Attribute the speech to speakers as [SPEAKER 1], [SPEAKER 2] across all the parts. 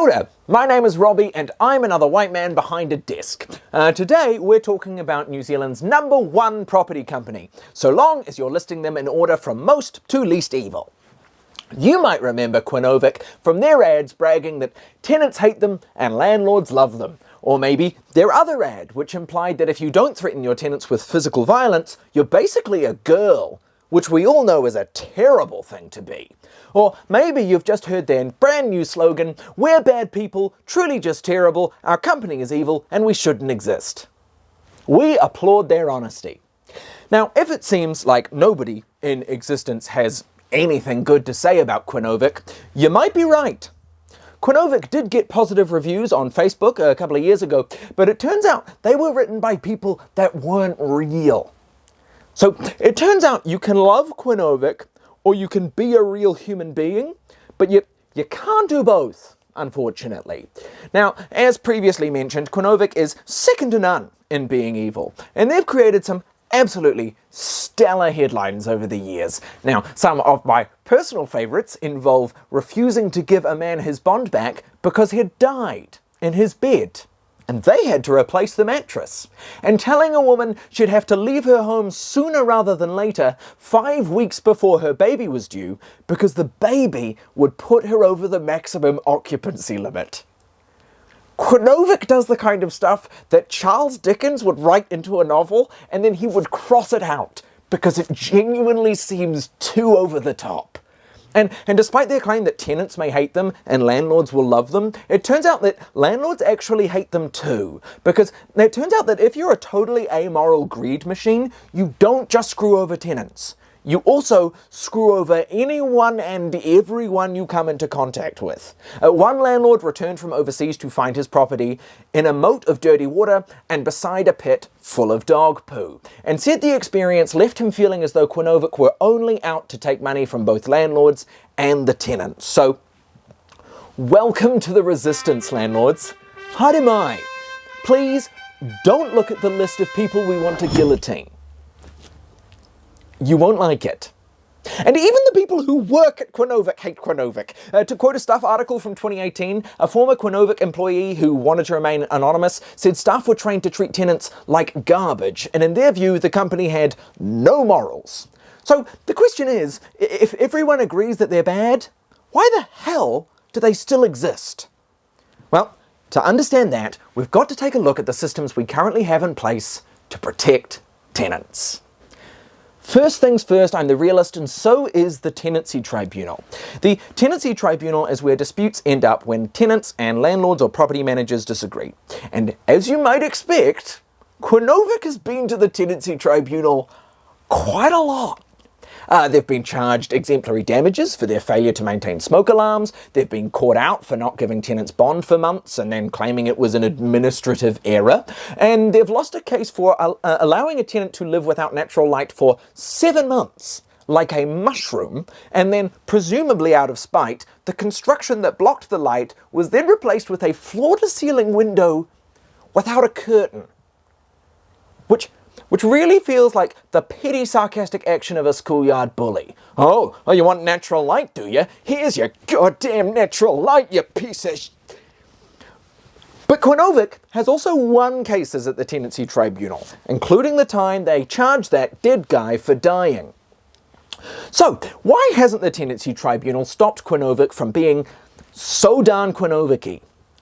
[SPEAKER 1] Kia ora, my name is Robbie and I'm another white man behind a desk. Today we're talking about New Zealand's #1 property company, so long as you're listing them in order from most to least evil. You might remember Quinovic from their ads bragging that tenants hate them and landlords love them. Or maybe their other ad, which implied that if you don't threaten your tenants with physical violence, you're basically a girl, which we all know is a terrible thing to be. Or maybe you've just heard their brand new slogan, "We're bad people, truly just terrible, our company is evil, and we shouldn't exist." We applaud their honesty. Now, if it seems like nobody in existence has anything good to say about Quinovic, you might be right. Quinovic did get positive reviews on Facebook a couple of years ago, but it turns out they were written by people that weren't real. So it turns out you can love Quinovic or you can be a real human being, but you can't do both, unfortunately. Now, as previously mentioned, Quinovic is second to none in being evil, and they've created some absolutely stellar headlines over the years. Now, some of my personal favourites involve refusing to give a man his bond back because he had died in his bed, and they had to replace the mattress, and telling a woman she'd have to leave her home sooner rather than later, 5 weeks before her baby was due, because the baby would put her over the maximum occupancy limit. Quinovic does the kind of stuff that Charles Dickens would write into a novel and then he would cross it out because it genuinely seems too over the top. And despite their claim that tenants may hate them and landlords will love them, it turns out that landlords actually hate them too. Because it turns out that if you're a totally amoral greed machine, you don't just screw over tenants. You also screw over anyone and everyone you come into contact with. One landlord returned from overseas to find his property in a moat of dirty water and beside a pit full of dog poo, and said the experience left him feeling as though Quinovic were only out to take money from both landlords and the tenants. So, welcome to the resistance, landlords. Haere mai. Please don't look at the list of people we want to guillotine. You won't like it. And even the people who work at Quinovic hate Quinovic. To quote a staff article from 2018, a former Quinovic employee who wanted to remain anonymous said staff were trained to treat tenants like garbage, and in their view, the company had no morals. So the question is, if everyone agrees that they're bad, why the hell do they still exist? Well, to understand that, we've got to take a look at the systems we currently have in place to protect tenants. First things first, I'm the realist, and so is the Tenancy Tribunal. The Tenancy Tribunal is where disputes end up when tenants and landlords or property managers disagree. And as you might expect, Quinovic has been to the Tenancy Tribunal quite a lot. They've been charged exemplary damages for their failure to maintain smoke alarms. They've been caught out for not giving tenants bond for months and then claiming it was an administrative error. And they've lost a case for allowing a tenant to live without natural light for 7 months, like a mushroom, and then, presumably out of spite, the construction that blocked the light was then replaced with a floor-to-ceiling window without a curtain. Which really feels like the petty sarcastic action of a schoolyard bully. Oh, you want natural light, do you? Here's your goddamn natural light, you piece of But Quinovic has also won cases at the Tenancy Tribunal, including the time they charged that dead guy for dying. So, why hasn't the Tenancy Tribunal stopped Quinovic from being so darn Quinovic-y?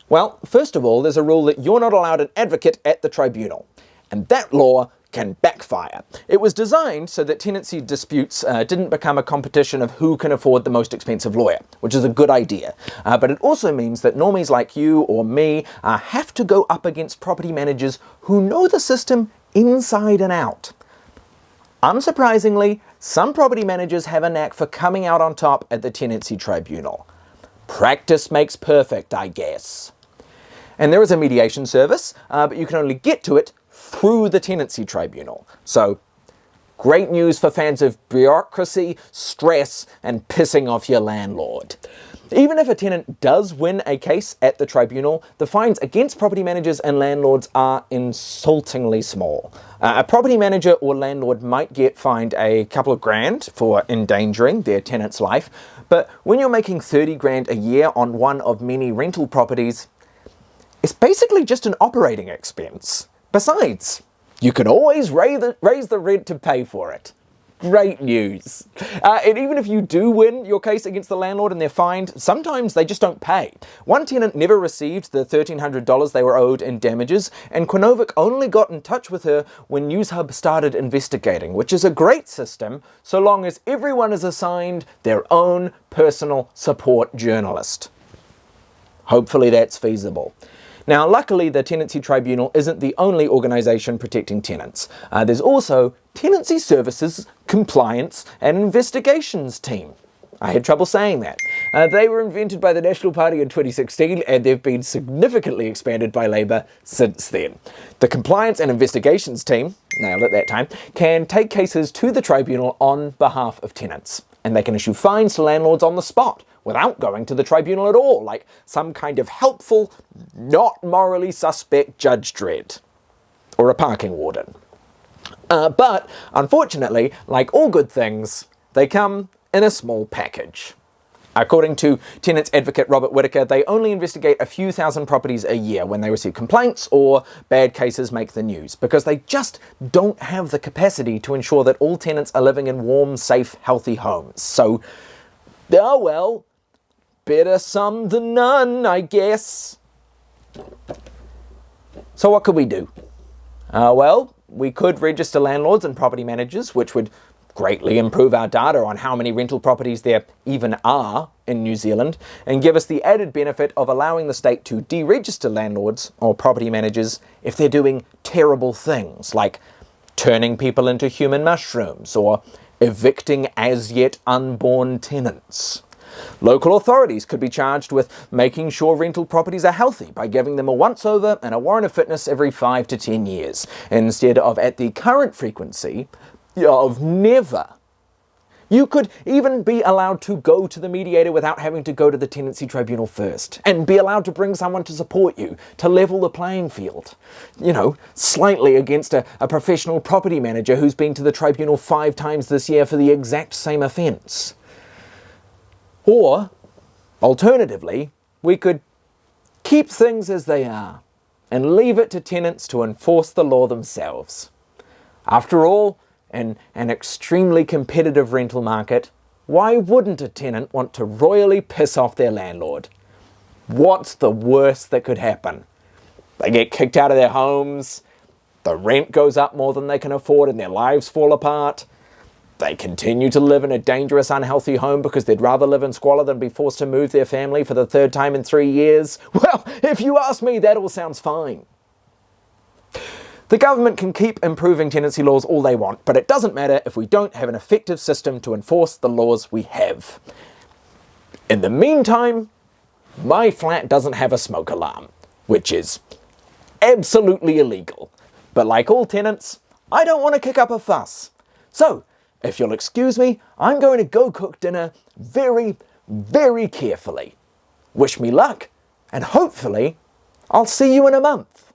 [SPEAKER 1] Well, first of all, there's a rule that you're not allowed an advocate at the tribunal, and that law can backfire. It was designed so that tenancy disputes didn't become a competition of who can afford the most expensive lawyer, which is a good idea. But it also means that normies like you or me have to go up against property managers who know the system inside and out. Unsurprisingly, some property managers have a knack for coming out on top at the Tenancy Tribunal. Practice makes perfect, I guess. And there is a mediation service, but you can only get to it through the Tenancy Tribunal. So, great news for fans of bureaucracy, stress, and pissing off your landlord. Even if a tenant does win a case at the tribunal, the fines against property managers and landlords are insultingly small. A property manager or landlord might get fined a couple of grand for endangering their tenant's life, but when you're making 30 grand a year on one of many rental properties, it's basically just an operating expense. Besides, you can always raise the rent to pay for it. Great news. And even if you do win your case against the landlord and they're fined, sometimes they just don't pay. One tenant never received the $1,300 they were owed in damages, and Quinovic only got in touch with her when NewsHub started investigating, which is a great system so long as everyone is assigned their own personal support journalist. Hopefully that's feasible. Now, luckily, the Tenancy Tribunal isn't the only organisation protecting tenants. There's also Tenancy Services, Compliance and Investigations Team. I had trouble saying that. They were invented by the National Party in 2016 and they've been significantly expanded by Labour since then. The Compliance and Investigations Team, nailed it that time, can take cases to the tribunal on behalf of tenants. And they can issue fines to landlords on the spot without going to the tribunal at all, like some kind of helpful, not morally suspect Judge Dredd or a parking warden. But unfortunately, like all good things, they come in a small package. According to tenants advocate Robert Whittaker, they only investigate a few thousand properties a year when they receive complaints or bad cases make the news, because they just don't have the capacity to ensure that all tenants are living in warm, safe, healthy homes. So, oh well, better some than none, I guess. So what could we do? Well, we could register landlords and property managers, which would greatly improve our data on how many rental properties there even are in New Zealand, and give us the added benefit of allowing the state to deregister landlords or property managers if they're doing terrible things, like turning people into human mushrooms or evicting as yet unborn tenants. Local authorities could be charged with making sure rental properties are healthy by giving them a once-over and a warrant of fitness every 5 to 10 years, instead of at the current frequency of never. You could even be allowed to go to the mediator without having to go to the Tenancy Tribunal first, and be allowed to bring someone to support you, to level the playing field. You know, slightly against a professional property manager who's been to the tribunal 5 times this year for the exact same offence. Or, alternatively, we could keep things as they are and leave it to tenants to enforce the law themselves. After all, in an extremely competitive rental market, why wouldn't a tenant want to royally piss off their landlord? What's the worst that could happen? They get kicked out of their homes, the rent goes up more than they can afford and their lives fall apart. They continue to live in a dangerous, unhealthy home because they'd rather live in squalor than be forced to move their family for the 3rd time in 3 years. Well, if you ask me, that all sounds fine. The government can keep improving tenancy laws all they want, but it doesn't matter if we don't have an effective system to enforce the laws we have. In the meantime, my flat doesn't have a smoke alarm, which is absolutely illegal. But like all tenants, I don't want to kick up a fuss. So, if you'll excuse me, I'm going to go cook dinner very, very carefully. Wish me luck, and hopefully I'll see you in a month.